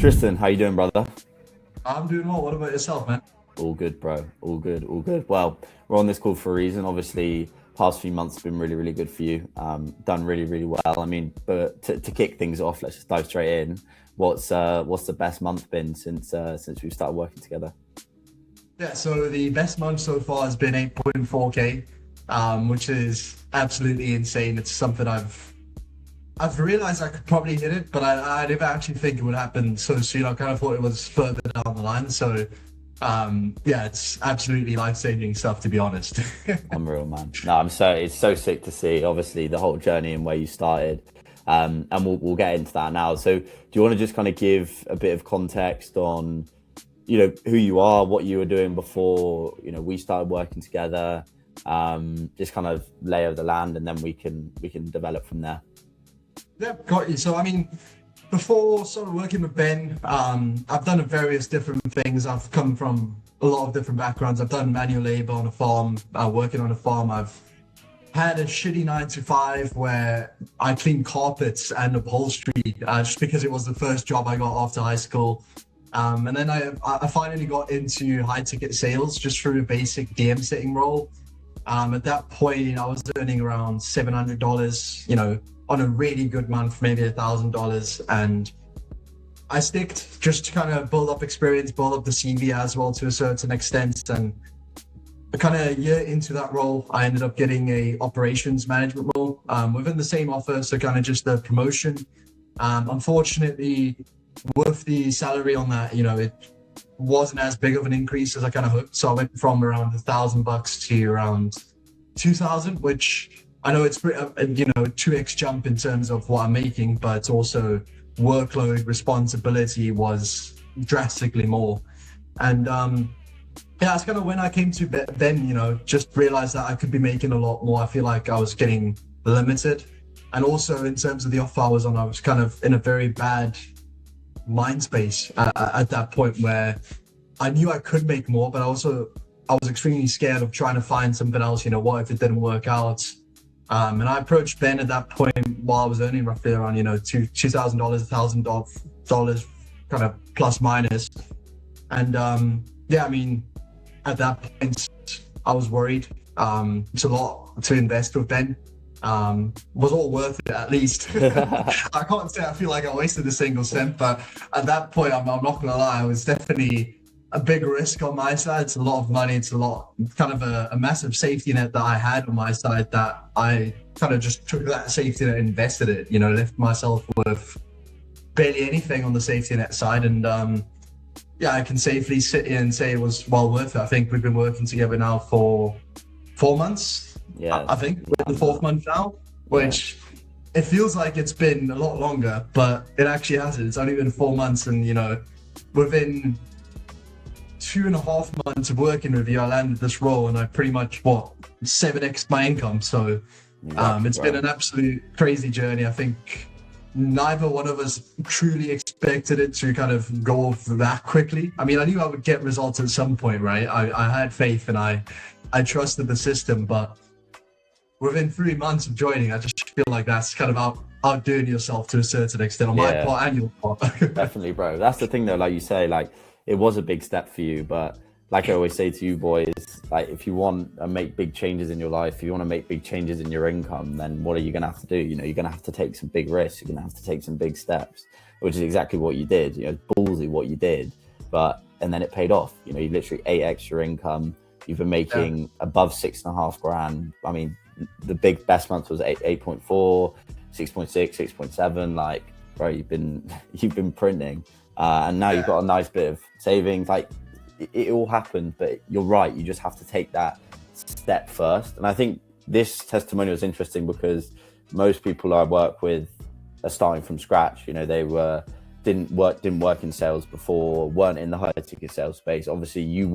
Tristan, how you doing, brother? I'm doing well. What about yourself, man? All good, bro. All good, all good. Well, we're on this call for a reason. Obviously, past few months have been really, really good for you. Done really, really well. I mean, but to kick things off, let's just dive straight in. What's the best month been since we've started working together? Yeah, so the best month so far has been 8.4K, which is absolutely insane. It's something I've realized I could probably hit it, but I never actually think it would happen so soon. I kind of thought it was further down the line. So yeah, it's absolutely life-changing stuff, to be honest. Unreal, man. No, it's so sick to see. Obviously, the whole journey and where you started. And we'll get into that now. So, do you want to just kind of give a bit of context on, who you are, what you were doing before, we started working together, just kind of lay of the land, and then we can develop from there. Yeah, got you. So, I mean, before sort of working with Ben, I've done various different things. I've come from a lot of different backgrounds. I've done manual labor on a farm, working on a farm. I've had a shitty 9 to 5 where I cleaned carpets and upholstery just because it was the first job I got after high school. And then I finally got into high ticket sales just through a basic DM sitting role. At that point, I was earning around $700, on a really good month, maybe $1,000. And I sticked just to kind of build up experience, build up the CV as well to a certain extent. And a kind of year into that role, I ended up getting a operations management role within the same offer. So kind of just a promotion. Unfortunately, with the salary on that, it wasn't as big of an increase as I kind of hoped. So I went from around $1,000 to around 2,000, which I know it's pretty, 2x jump in terms of what I'm making, but also workload responsibility was drastically more. And yeah, it's kind of when I came to then, just realized that I could be making a lot more. I feel like I was getting limited. And also in terms of the offer I was on, I was kind of in a very bad mind space at that point where I knew I could make more, but I was extremely scared of trying to find something else. What if it didn't work out? And I approached Ben at that point while I was earning roughly around, $2,000, $1,000 kind of plus minus. And yeah, I mean, at that point, I was worried. It's a lot to invest with Ben. Was all worth it at least. I can't say I feel like I wasted a single cent, but at that point, I'm not gonna lie, it was definitely a big risk on my side. It's a lot of money. It's a lot, kind of a massive safety net that I had on my side that I kind of just took that safety net and invested it, left myself with barely anything on the safety net side. And yeah, I can safely sit here and say it was well worth it. I think we've been working together now for 4 months. Yeah, I think we're in the 4th month now, which it feels like it's been a lot longer, but it actually hasn't. It's only been 4 months, and within 2.5 months of working with you, I landed this role, and I pretty much 7x my income. So it's been an absolute crazy journey. I think neither one of us truly expected it to kind of go off that quickly. I mean, I knew I would get results at some point, right? I had faith and I trusted the system, but within 3 months of joining, I just feel like that's kind of outdoing yourself to a certain extent on my part and your part. Definitely, bro. That's the thing, though. Like you say, like it was a big step for you, but like I always say to you boys, like if you want to make big changes in your life, if you want to make big changes in your income, then what are you going to have to do? You're going to have to take some big risks. You're going to have to take some big steps, which is exactly what you did. Ballsy what you did, and then it paid off. You literally 8x your income. You've been making above 6.5 grand. I mean, the best month was 8.4, 6.6, 6.7. Like, bro, you've been printing, and now you've got a nice bit of savings. Like, it all happened, but you're right. You just have to take that step first. And I think this testimonial is interesting because most people I work with are starting from scratch. They didn't work in sales before, weren't in the higher ticket sales space. Obviously, you're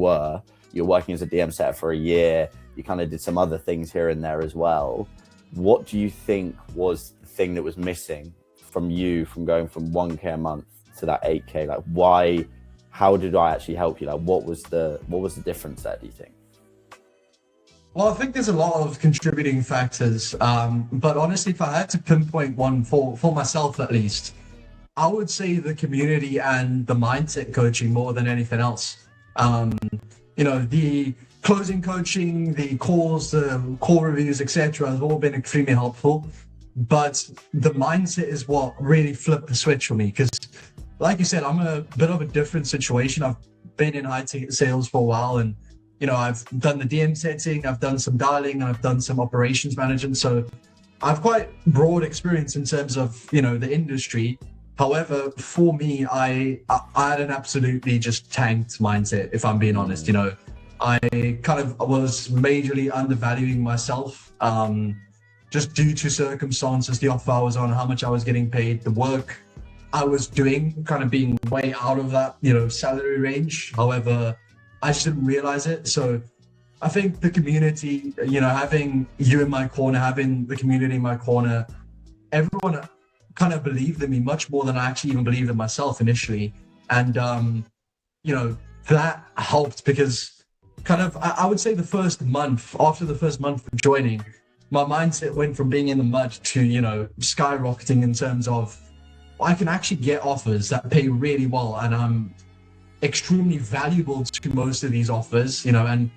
working as a DM setter for a year. You kind of did some other things here and there as well. What do you think was the thing that was missing from you from going from 1K a month to that 8K? Like, why? How did I actually help you? Like, what was the difference there, do you think? Well, I think there's a lot of contributing factors. But honestly, if I had to pinpoint one for myself at least, I would say the community and the mindset coaching more than anything else. Um, the closing coaching, the calls, the call reviews, etc., has all been extremely helpful. But the mindset is what really flipped the switch for me. Because, like you said, I'm a bit of a different situation. I've been in high ticket sales for a while, and I've done the DM setting, I've done some dialing, and I've done some operations management. So I've quite broad experience in terms of the industry. However, for me, I had an absolutely just tanked mindset, if I'm being honest. I kind of was majorly undervaluing myself, just due to circumstances, the offer I was on, how much I was getting paid, the work I was doing, kind of being way out of that, salary range. However, I just didn't realize it. So I think the community, having you in my corner, having the community in my corner, everyone kind of believed in me much more than I actually even believed in myself initially. And, that helped because kind of, I would say after the first month of joining, my mindset went from being in the mud to, skyrocketing in terms of I can actually get offers that pay really well. And I'm extremely valuable to most of these offers, and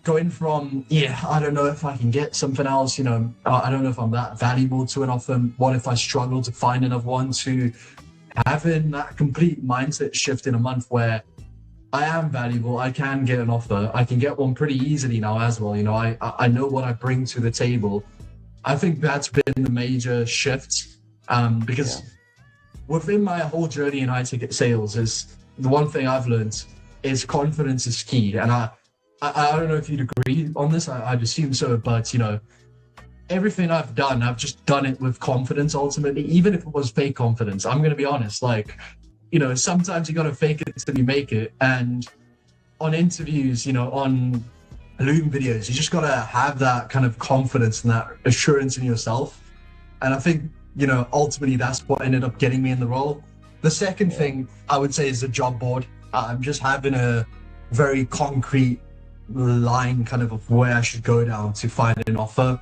going from, I don't know if I can get something else, I don't know if I'm that valuable to an offer. What if I struggle to find another one, to having that complete mindset shift in a month where I am valuable, I can get an offer, I can get one pretty easily now as well. I know what I bring to the table. I think that's been the major shift, because within my whole journey in high ticket sales is the one thing I've learned is confidence is key. And I don't know if you'd agree on this. I'd assume so, but everything I've done, I've just done it with confidence ultimately, even if it was fake confidence. I'm going to be honest, sometimes you got to fake it till you make it. And on interviews, on Loom videos, you just got to have that kind of confidence and that assurance in yourself. And I think, ultimately that's what ended up getting me in the role. The second thing I would say is the job board. I'm just having a very concrete line kind of where I should go down to find an offer.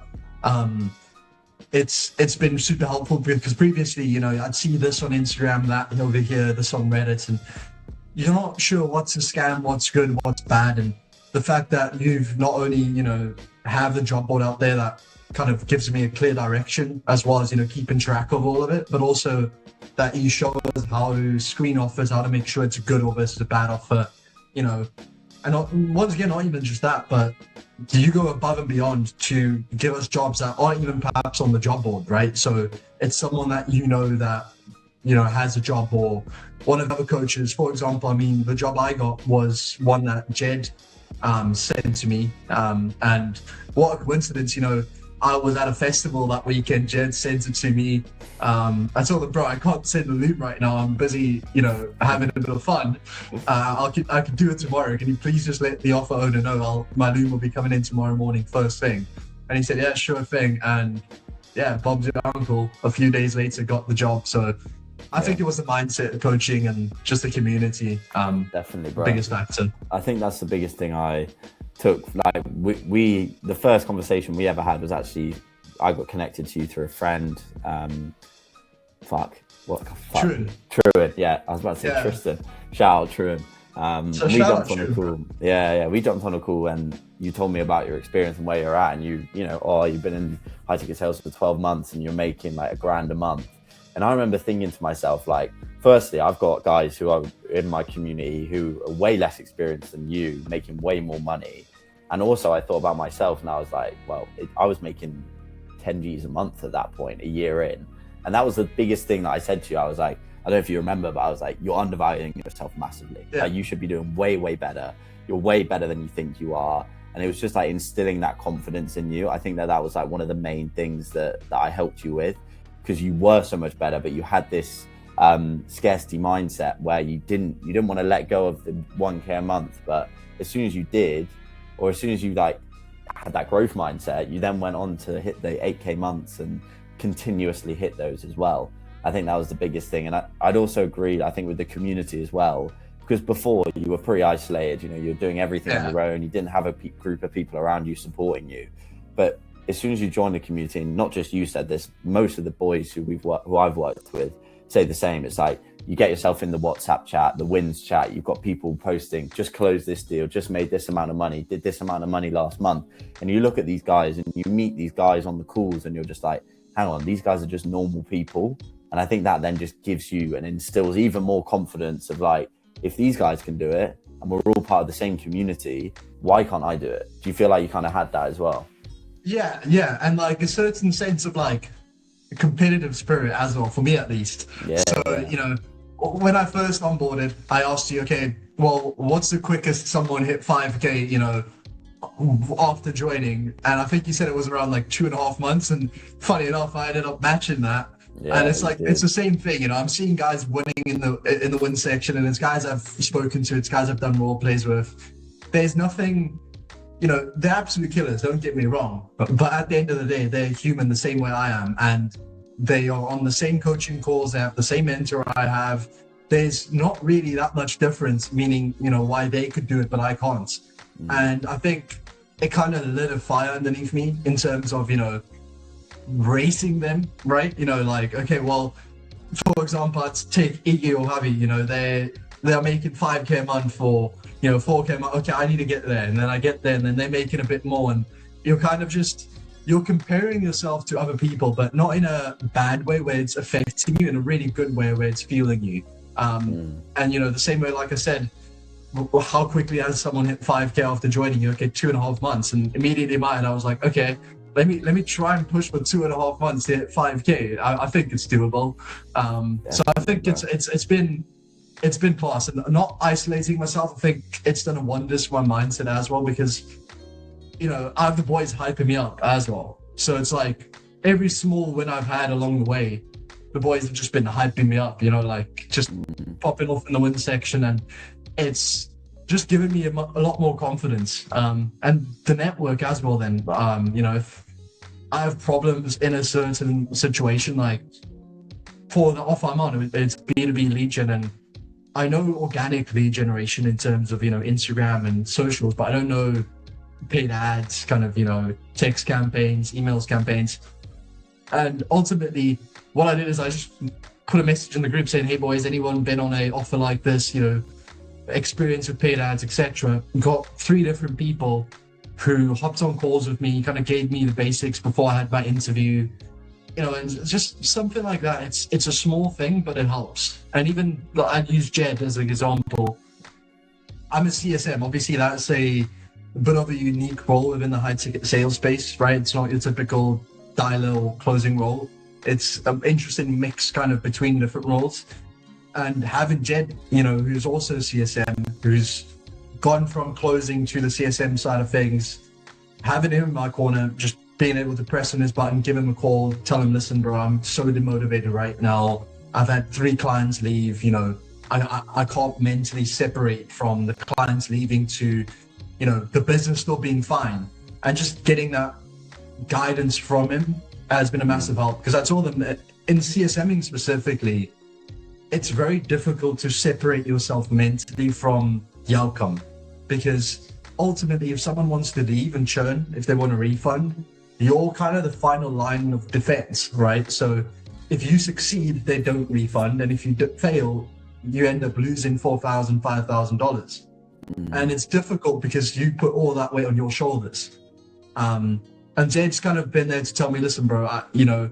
It's been super helpful because previously, I'd see this on Instagram, that over here, this on Reddit, and you're not sure what's a scam, what's good, what's bad. And the fact that you've not only, have the job board out there that kind of gives me a clear direction, as well as, keeping track of all of it, but also that you show us how to screen offers, how to make sure it's a good or versus a bad offer, and once again, not even just that, but do you go above and beyond to give us jobs that aren't even perhaps on the job board, right? So it's someone that that has a job, or one of the other coaches, for example. I mean, the job I got was one that Jed sent to me, and what a coincidence, I was at a festival that weekend. Jed sent it to me. I told him, bro, I can't send the loop right now. I'm busy, having a bit of fun. I can do it tomorrow. Can you please just let the offer owner know my loom will be coming in tomorrow morning, first thing? And he said, yeah, sure thing. And Bob's your uncle a few days later got the job. So I think it was the mindset, coaching, and just the community. Definitely, bro. Biggest factor. I think that's the biggest thing I took. Like the first conversation we ever had was actually, I got connected to you through a friend. Truin. Yeah, I was about to say Tristan. Shout out Truin. We jumped on a call. We jumped on a call, and you told me about your experience and where you're at, and you've been in high ticket sales for 12 months and you're making like $1,000 a month. And I remember thinking to myself, like, firstly, I've got guys who are in my community who are way less experienced than you, making way more money. And also I thought about myself, and I was like, well, I was making 10 G's a month at that point, a year in. And that was the biggest thing that I said to you. I was like, I don't know if you remember, but I was like, you're undervaluing yourself massively. Like, you should be doing way, way better. You're way better than you think you are. And it was just like instilling that confidence in you. I think that was like one of the main things that I helped you with, because you were so much better, but you had this scarcity mindset where you didn't want to let go of the 1K a month. But as soon as you did, or as soon as you like had that growth mindset, you then went on to hit the 8K months and continuously hit those as well. I think that was the biggest thing. And I'd also agree, I think, with the community as well, because before you were pretty isolated, you were doing everything on your own. You didn't have a group of people around you supporting you. But as soon as you joined the community, and not just you said this, most of the boys who I've worked with, say the same. It's like you get yourself in the WhatsApp chat, the wins chat, you've got people posting, just closed this deal, just made this amount of money, did this amount of money last month. And you look at these guys and you meet these guys on the calls and you're just like, hang on, these guys are just normal people. And I think that then just gives you and instills even more confidence of like, if these guys can do it and we're all part of the same community, why can't I do it? Do you feel like you kind of had that as well? Yeah. And like a certain sense of like competitive spirit as well, for me at least. Yeah. So, you know, when I first onboarded, I asked you, okay, well, what's the quickest someone hit 5K, you know, after joining? And I think you said it was around like 2.5 months. And funny enough, I ended up matching that. Yeah, and it's like, it's the same thing, you know, I'm seeing guys winning in the win section, and it's guys I've spoken to, it's guys I've done role plays with. There's nothing, you know, they're absolute killers, don't get me wrong. But at the end of the day, they're human the same way I am. And they are on the same coaching calls, they have the same mentor I have. There's not really that much difference, meaning, you know, why they could do it, but I can't. And I think it kind of lit a fire underneath me in terms of, you know, racing them, right? You know, like, okay, well, for example, let's take Iggy or Javi, you know, they're making 5K a month for, you know, 4K a month. Okay, I need to get there. And then I get there and then they're making a bit more. And you're kind of just, you're comparing yourself to other people, but not in a bad way where it's affecting you, in a really good way where it's fueling you. And, you know, the same way, like I said, how quickly has someone hit 5K after joining you? Okay, 2.5 months. And immediately in my head, I was like, okay, let me try and push for 2.5 months to hit 5K. I think it's doable. So I think it's been class, and not isolating myself. I think it's done wonders for my mindset as well, because, you know, I have the boys hyping me up as well. So it's like every small win I've had along the way, the boys have just been hyping me up, you know, like just popping off in the win section, and it's just giving me a lot more confidence. And the network as well then, you know, if I have problems in a certain situation, like for the offer I'm on, it's B2B lead gen, and I know organic lead generation in terms of, you know, Instagram and socials, but I don't know paid ads, kind of, you know, text campaigns, emails campaigns. And ultimately what I did is I just put a message in the group saying, hey boys, anyone been on a offer like this, you know, experience with paid ads, etc. Got 3 different people who hopped on calls with me, kind of gave me the basics before I had my interview, you know, and just something like that. It's a small thing, but it helps. And even I'd use Jed as an example. I'm a CSM. Obviously, that's a bit of a unique role within the high ticket sales space, right? It's not your typical dialer or closing role. It's an interesting mix kind of between different roles. And having Jed, you know, who's also CSM, who's gone from closing to the CSM side of things, having him in my corner, just being able to press on his button, give him a call, tell him, listen, bro, I'm so demotivated right now. I've had 3 clients leave, you know, I can't mentally separate from the clients leaving to, you know, the business still being fine. And just getting that guidance from him has been a massive help, because I told him that in CSMing specifically, it's very difficult to separate yourself mentally from the outcome, because ultimately if someone wants to leave and churn, if they want a refund, you're kind of the final line of defense, right? So if you succeed, they don't refund, and if you fail, you end up losing $4,000, $5,000. And it's difficult because you put all that weight on your shoulders. And Jed's kind of been there to tell me, listen, bro, you know,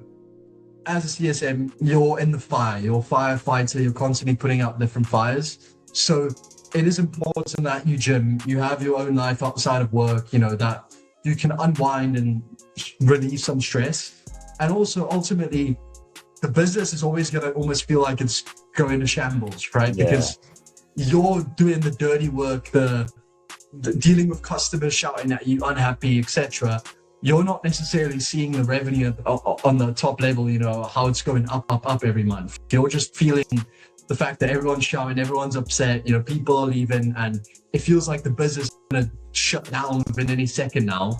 as a CSM, you're in the fire, you're a firefighter, you're constantly putting out different fires. So it is important that you gym, you have your own life outside of work, you know, that you can unwind and relieve some stress. And also ultimately, the business is always going to almost feel like it's going to shambles, right? Yeah. Because you're doing the dirty work, the dealing with customers shouting at you, unhappy, etc. You're not necessarily seeing the revenue on the top level, you know, how it's going up every month. You're just feeling the fact that everyone's shouting, everyone's upset, you know, people are leaving, and it feels like the business is going to shut down within any second now,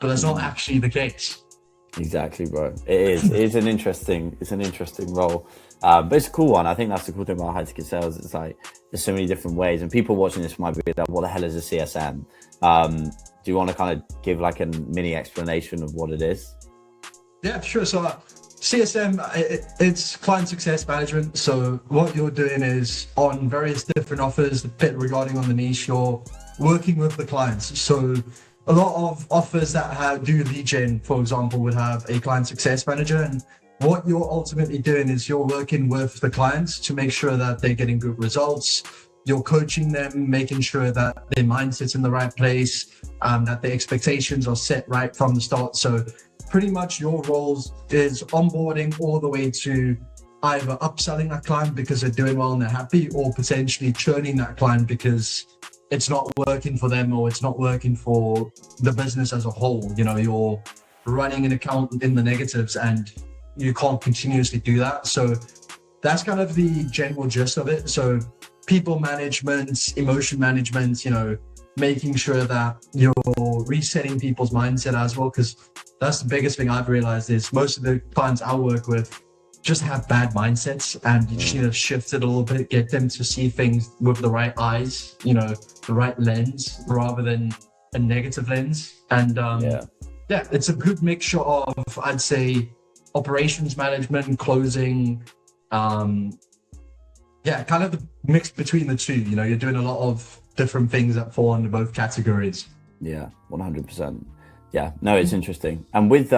but that's not actually the case. Exactly, bro. It is. It's an interesting role, but it's a cool one. I think that's the cool thing about high ticket sales. It's like there's so many different ways, and people watching this might be like, "What the hell is a CSM?" Do you want to kind of give like a mini explanation of what it is? Yeah, sure. So CSM, it's client success management. So what you're doing is on various different offers, regarding on the niche, you're working with the clients. So a lot of offers that do lead gen, for example, would have a client success manager. And what you're ultimately doing is you're working with the clients to make sure that they're getting good results. You're coaching them, making sure that their mindset's in the right place, that their expectations are set right from the start. So pretty much your roles is onboarding all the way to either upselling that client because they're doing well and they're happy, or potentially churning that client because it's not working for them or it's not working for the business as a whole. You know, you're running an account in the negatives and you can't continuously do that. So that's kind of the general gist of it. So people management, emotion management, you know, making sure that you're resetting people's mindset as well, because that's the biggest thing I've realized is most of the clients I work with just have bad mindsets, and you just need to shift it a little bit, get them to see things with the right eyes, you know, the right lens rather than a negative lens. And yeah, it's a good mixture of, I'd say, operations management, closing, kind of the mix between the two. You know, you're doing a lot of different things that fall under both categories. Yeah, 100%. Yeah, no, it's interesting. And with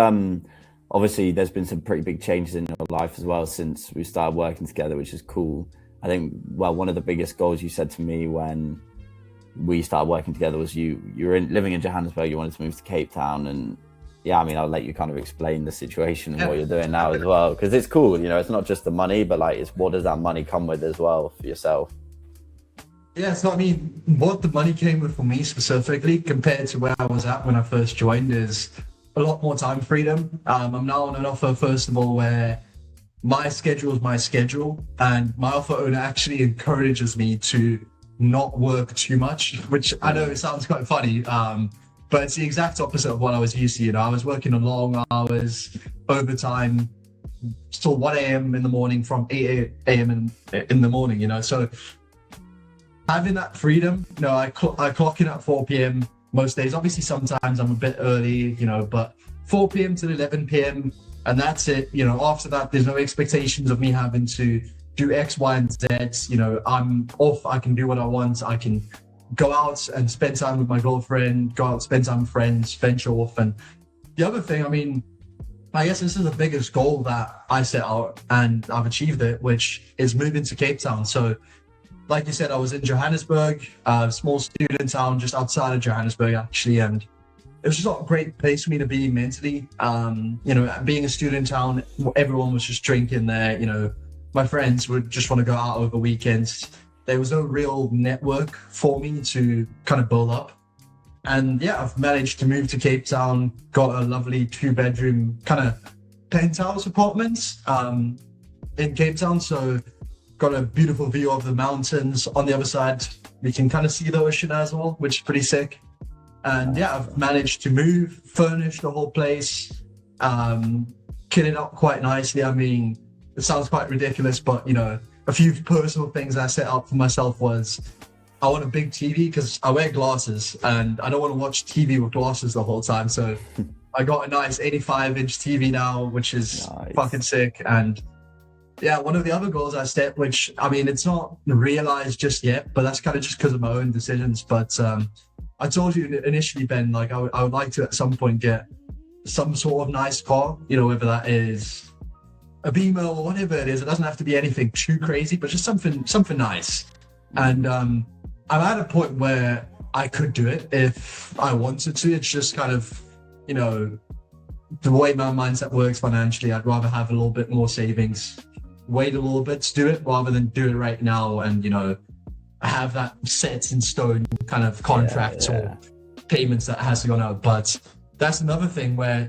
obviously there's been some pretty big changes in your life as well since we started working together, which is cool. I think, well, one of the biggest goals you said to me when we started working together was you were living in Johannesburg, you wanted to move to Cape Town. And yeah, I mean, I'll let you kind of explain the situation and what you're doing now as well, because it's cool, you know, it's not just the money, but like, it's what does that money come with as well for yourself? Yeah, so I mean, what the money came with for me specifically compared to where I was at when I first joined is a lot more time freedom. I'm now on an offer, first of all, where my schedule is my schedule, and my offer owner actually encourages me to not work too much, which I know it sounds quite funny, but it's the exact opposite of what I was used to. You know, I was working on long hours, overtime, till 1 a.m. in the morning from 8 a.m. in the morning, you know, so having that freedom, you know, I clock in at 4 p.m. most days. Obviously, sometimes I'm a bit early, you know, but 4 p.m. to 11 p.m. and that's it. You know, after that, there's no expectations of me having to do X, Y, and Z. You know, I'm off. I can do what I want. I can go out and spend time with my girlfriend, go out, spend time with friends, venture off. And the other thing, I mean, I guess this is the biggest goal that I set out and I've achieved it, which is moving to Cape Town. So like you said, I was in Johannesburg, a small student town just outside of Johannesburg, actually, and it was just not a great place for me to be mentally. You know, being a student town, everyone was just drinking there. You know, my friends would just want to go out over weekends. There was no real network for me to kind of build up. And yeah, I've managed to move to Cape Town, got a lovely 2-bedroom kind of penthouse apartment in Cape Town. So got a beautiful view of the mountains. On the other side, we can kind of see the ocean as well, which is pretty sick. And yeah, I've managed to move, furnish the whole place, kit it up quite nicely. I mean, it sounds quite ridiculous, but you know, a few personal things I set up for myself was I want a big TV because I wear glasses and I don't want to watch TV with glasses the whole time. So I got a nice 85-inch TV now, which is fucking sick. And yeah, one of the other goals I set, which, I mean, it's not realized just yet, but that's kind of just because of my own decisions. But I told you initially, Ben, like I would like to at some point get some sort of nice car, you know, whether that is a Beamer or whatever it is. It doesn't have to be anything too crazy, but just something nice. And I'm at a point where I could do it if I wanted to. It's just kind of, you know, the way my mindset works financially. I'd rather have a little bit more savings, wait a little bit to do it rather than do it right now and, you know, have that set in stone kind of contracts or payments that has to go out. But that's another thing where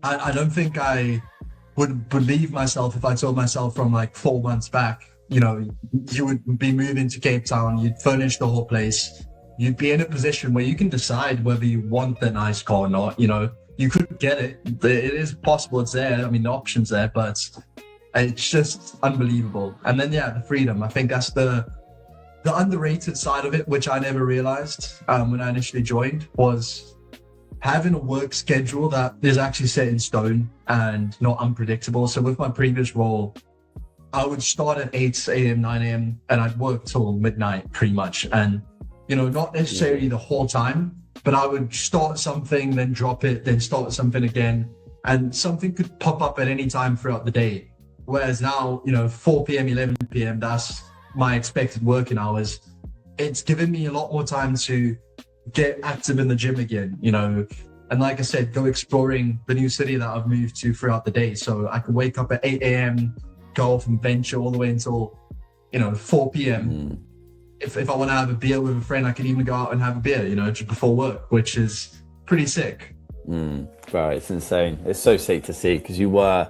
I don't think I would believe myself if I told myself from like 4 months back, you know, you would be moving to Cape Town, you'd furnish the whole place, you'd be in a position where you can decide whether you want the nice car or not. You know, you could get it. It is possible, it's there. I mean, the option's there, but it's just unbelievable. And then, yeah, the freedom. I think that's the underrated side of it, which I never realized when I initially joined, was having a work schedule that is actually set in stone and not unpredictable. So with my previous role, I would start at 8 a.m., 9 a.m., and I'd work till midnight pretty much. And, you know, not necessarily the whole time, but I would start something, then drop it, then start something again. And something could pop up at any time throughout the day. Whereas now, you know, 4 p.m., 11 p.m., that's my expected working hours. It's given me a lot more time to get active in the gym again, you know, and like I said, go exploring the new city that I've moved to throughout the day. So I can wake up at 8 a.m., go off and venture all the way until, you know, 4 p.m. If I want to have a beer with a friend, I can even go out and have a beer, you know, just before work, which is pretty sick. Bro, it's insane. It's so sick to see, because you were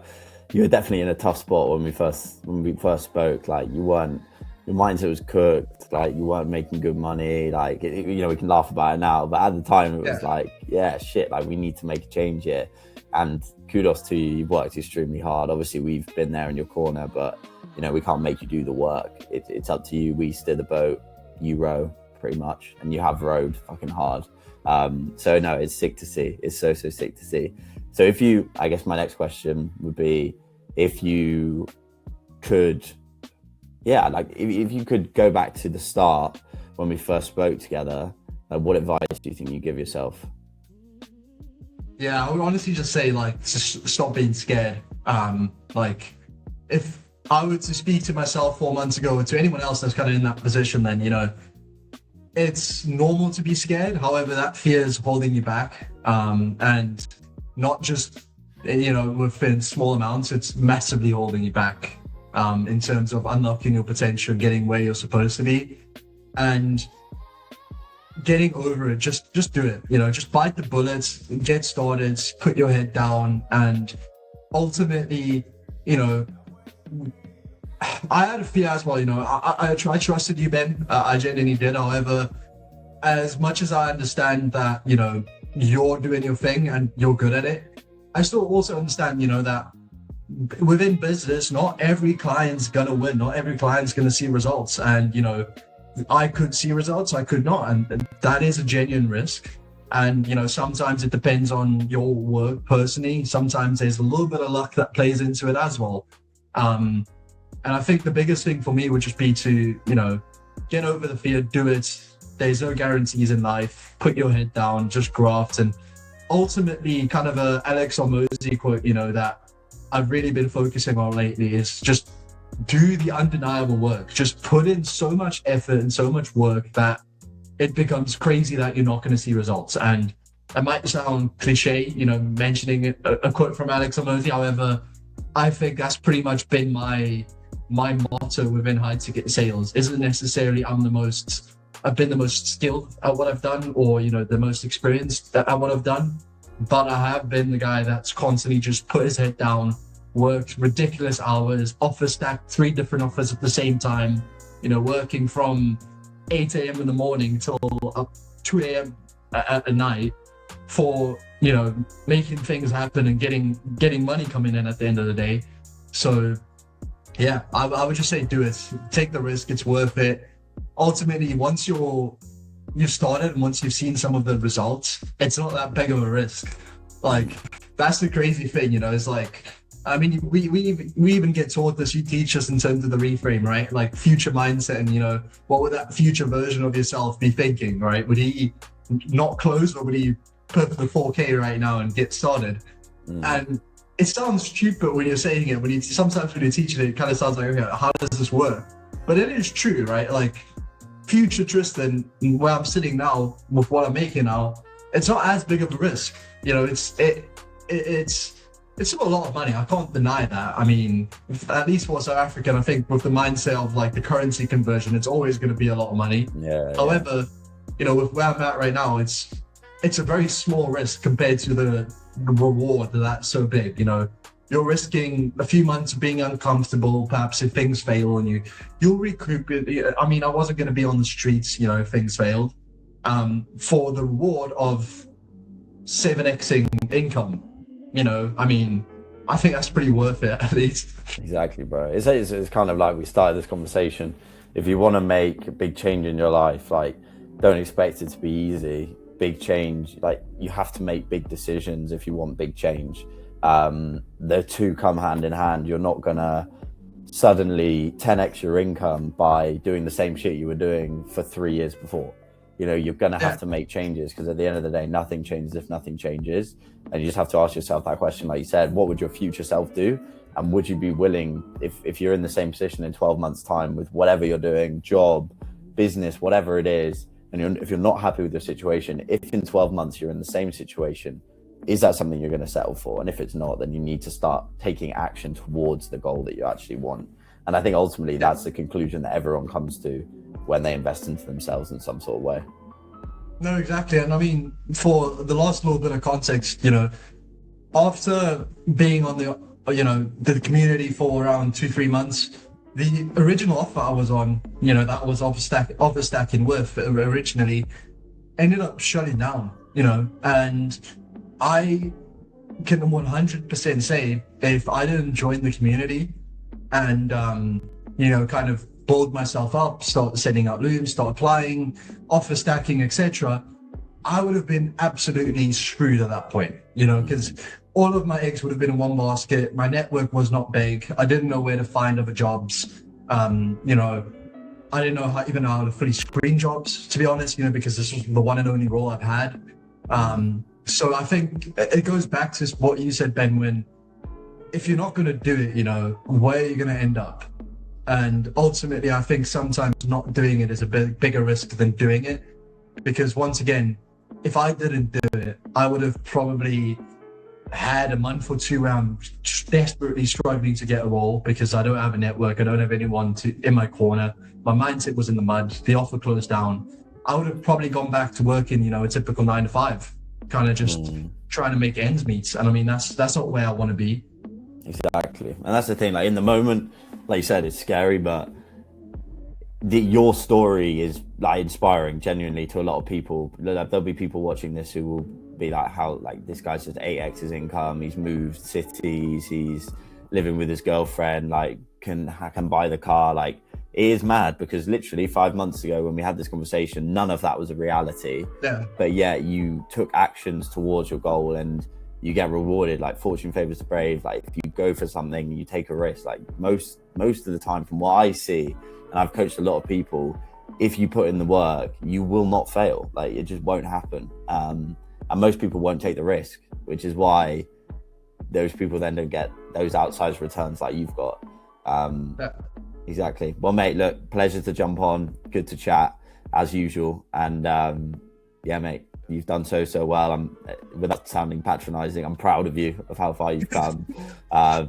definitely in a tough spot when we first spoke. Like, you weren't, your mindset was cooked, like you weren't making good money, like, you know, we can laugh about it now, but at the time it was like, yeah, shit, like we need to make a change here. And kudos to you, you've worked extremely hard. Obviously we've been there in your corner, but you know, we can't make you do the work. It's up to you. We steer the boat, you row pretty much, and you have rowed fucking hard. So no, it's sick to see. It's so sick to see. So if you, I guess my next question would be, if you could, like if you could go back to the start when we first spoke together, what advice do you think you give yourself? Yeah, I would honestly just say, like, just stop being scared. Like, if I were to speak to myself 4 months ago, or to anyone else that's kind of in that position, then, you know, it's normal to be scared. However, that fear is holding you back. And not just, you know, within small amounts, it's massively holding you back. In terms of unlocking your potential and getting where you're supposed to be, and getting over it. Just do it, you know, just bite the bullets, get started, put your head down. And ultimately, you know, I had a fear as well, you know, I trusted you, Ben. I genuinely did. However, as much as I understand that, you know, you're doing your thing and you're good at it, I still also understand, you know, that within business, not every client's gonna win, not every client's gonna see results. And, you know, I could see results, I could not, and that is a genuine risk. And, you know, sometimes it depends on your work personally. Sometimes there's a little bit of luck that plays into it as well. And I think the biggest thing for me would just be to, you know, get over the fear, do it. There's no guarantees in life. Put your head down, just graft. And ultimately, kind of a Alex Hormozy quote, you know, that I've really been focusing on lately is just do the undeniable work. Just put in so much effort and so much work that it becomes crazy that you're not going to see results. And it might sound cliche, you know, mentioning a quote from Alex Hormozy. However, I think that's pretty much been my motto within high ticket sales. Isn't necessarily I've been the most skilled at what I've done, or, you know, the most experienced at what I've done, but I have been the guy that's constantly just put his head down, worked ridiculous hours, offer stacked 3 different offers at the same time, you know, working from 8 a.m. in the morning till up 2 a.m. at night for, you know, making things happen and getting money coming in at the end of the day. So yeah, I would just say do it. Take the risk, it's worth it. Ultimately, once you've started and once you've seen some of the results, it's not that big of a risk. Like, that's the crazy thing, you know, it's like, I mean, we even get taught this, you teach us in terms of the reframe, right? Like future mindset, and, you know, what would that future version of yourself be thinking, right? Would he not close, or would he put the 4K right now and get started? And it sounds stupid when you're saying it, sometimes when you're teaching it, it kind of sounds like, okay, how does this work? But it is true, right? Like, future Tristan, where I'm sitting now with what I'm making now, it's not as big of a risk. You know, it's still a lot of money. I can't deny that. I mean, at least for South African, I think with the mindset of like the currency conversion, it's always going to be a lot of money. However, you know, with where I'm at right now, it's a very small risk compared to the reward that's so big. You know, you're risking a few months of being uncomfortable, perhaps if things fail, and you'll recoup it. I mean, I wasn't going to be on the streets, you know, if things failed, for the reward of 7xing income. You know, I mean, I think that's pretty worth it, at least. Exactly, bro. It's kind of like we started this conversation. If you want to make a big change in your life, like, don't expect it to be easy. big change, like you have to make big decisions if you want big change. The two come hand in hand. You're not gonna suddenly 10x your income by doing the same shit you were doing for 3 years before. You know, you're gonna have to make changes, because at the end of the day, nothing changes if nothing changes. And you just have to ask yourself that question, like you said, what would your future self do? And would you be willing, if you're in the same position in 12 months time with whatever you're doing, job, business, whatever it is, and if you're not happy with your situation, if in 12 months you're in the same situation, is that something you're going to settle for? And if it's not, then you need to start taking action towards the goal that you actually want. And I think ultimately that's the conclusion that everyone comes to when they invest into themselves in some sort of way. No, exactly. And I mean, for the last little bit of context, you know, after being on the community for around 2-3 months, the original offer I was on, you know, that was offer stacking with originally, ended up shutting down, you know. And I can 100% say, if I didn't join the community and you know, kind of build myself up, start sending out looms, start applying, offer stacking, etc., I would have been absolutely screwed at that point, you know, because all of my eggs would have been in one basket. My network was not big. I didn't know where to find other jobs. You know, I didn't know how to fully screen jobs, to be honest, you know, because this was the one and only role I've had. So I think it goes back to what you said, Ben, when if you're not going to do it, you know, where are you going to end up? And ultimately, I think sometimes not doing it is a bigger risk than doing it. Because once again, if I didn't do it, I would have probably had a month or two where I'm desperately struggling to get a role because I don't have a network. I don't have anyone in my corner. My mindset was in the mud. The offer closed down. I would have probably gone back to working, you know, a typical 9 to 5, kind of just trying to make ends meet. And I mean, that's not where I want to be. Exactly. And that's the thing, like in the moment, like you said, it's scary, but your story is like inspiring genuinely to a lot of people. There'll be people watching this who will be like, how, like, this guy's just 8x his income, he's moved cities, he's living with his girlfriend, like can buy the car. Like, it is mad, because literally 5 months ago when we had this conversation, none of that was a reality. But yet you took actions towards your goal and you get rewarded. Like, fortune favors the brave. Like, if you go for something, you take a risk, like most of the time from what I see, and I've coached a lot of people, if you put in the work, you will not fail. Like, it just won't happen. And most people won't take the risk, which is why those people then don't get those outsized returns like you've got. Exactly. Well, mate, look, pleasure to jump on. Good to chat as usual. And yeah, mate, you've done so well. I'm, without sounding patronizing, I'm proud of you, of how far you've come,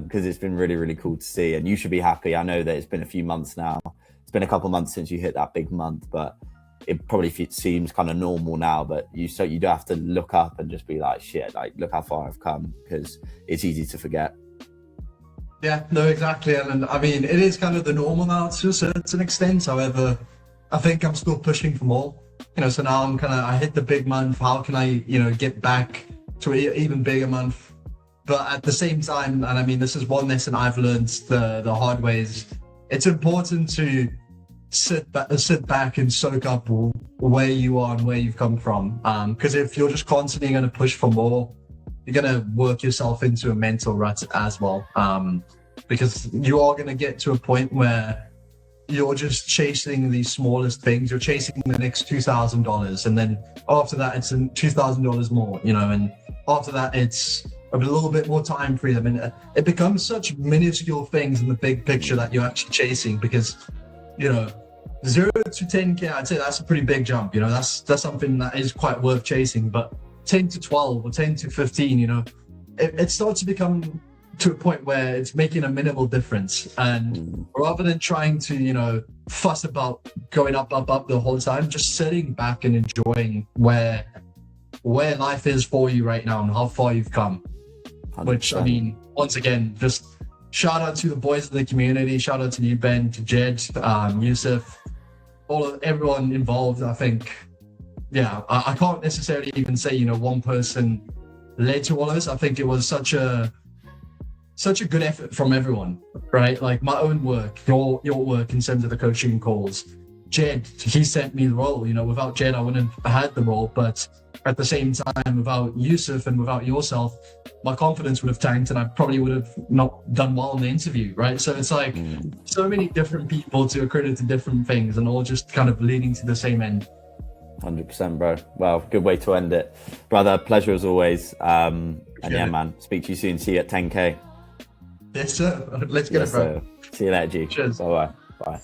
because it's been really, really cool to see. And you should be happy. I know that it's been a few months now. It's been a couple of months since you hit that big month, but it probably seems kind of normal now. But you do have to look up and just be like, shit, like, look how far I've come, because it's easy to forget. Yeah, no, exactly. And I mean, it is kind of the normal now to a certain extent. However, I think I'm still pushing for more. You know, so now I hit the big month. How can I, you know, get back to an even bigger month? But at the same time, and I mean, this is one lesson I've learned the hard way, is it's important to sit back and soak up where you are and where you've come from. Because if you're just constantly going to push for more, you're going to work yourself into a mental rut as well. Because you are going to get to a point where you're just chasing the smallest things. You're chasing the next $2,000, and then after that it's $2,000 more, you know, and after that it's a little bit more time freedom, and it becomes such minuscule things in the big picture that you're actually chasing. Because, you know, 0 to 10k, I'd say that's a pretty big jump. You know, that's something that is quite worth chasing. But 10 to 12 or 10 to 15, you know, it starts to become to a point where it's making a minimal difference. And rather than trying to, you know, fuss about going up the whole time, just sitting back and enjoying where life is for you right now and how far you've come. 100%. Which, I mean, once again, just shout out to the boys in the community. Shout out to you, Ben, to Jed, Yusuf, everyone involved. I think, yeah, I can't necessarily even say, you know, one person led to all this. I think it was such a good effort from everyone, right? Like my own work, your work in terms of the coaching calls, Jed, he sent me the role. You know, without Jed, I wouldn't have had the role. But at the same time, without Yusuf and without yourself, my confidence would have tanked, and I probably would have not done well in the interview, right? So it's like so many different people to accredit to different things, and all just kind of leading to the same end. 100%, bro. Well, good way to end it, brother. Pleasure as always. And yeah, man, speak to you soon. See you at 10K. Yes, sir. Let's get it, bro. See you later, G. Cheers. Bye. Bye.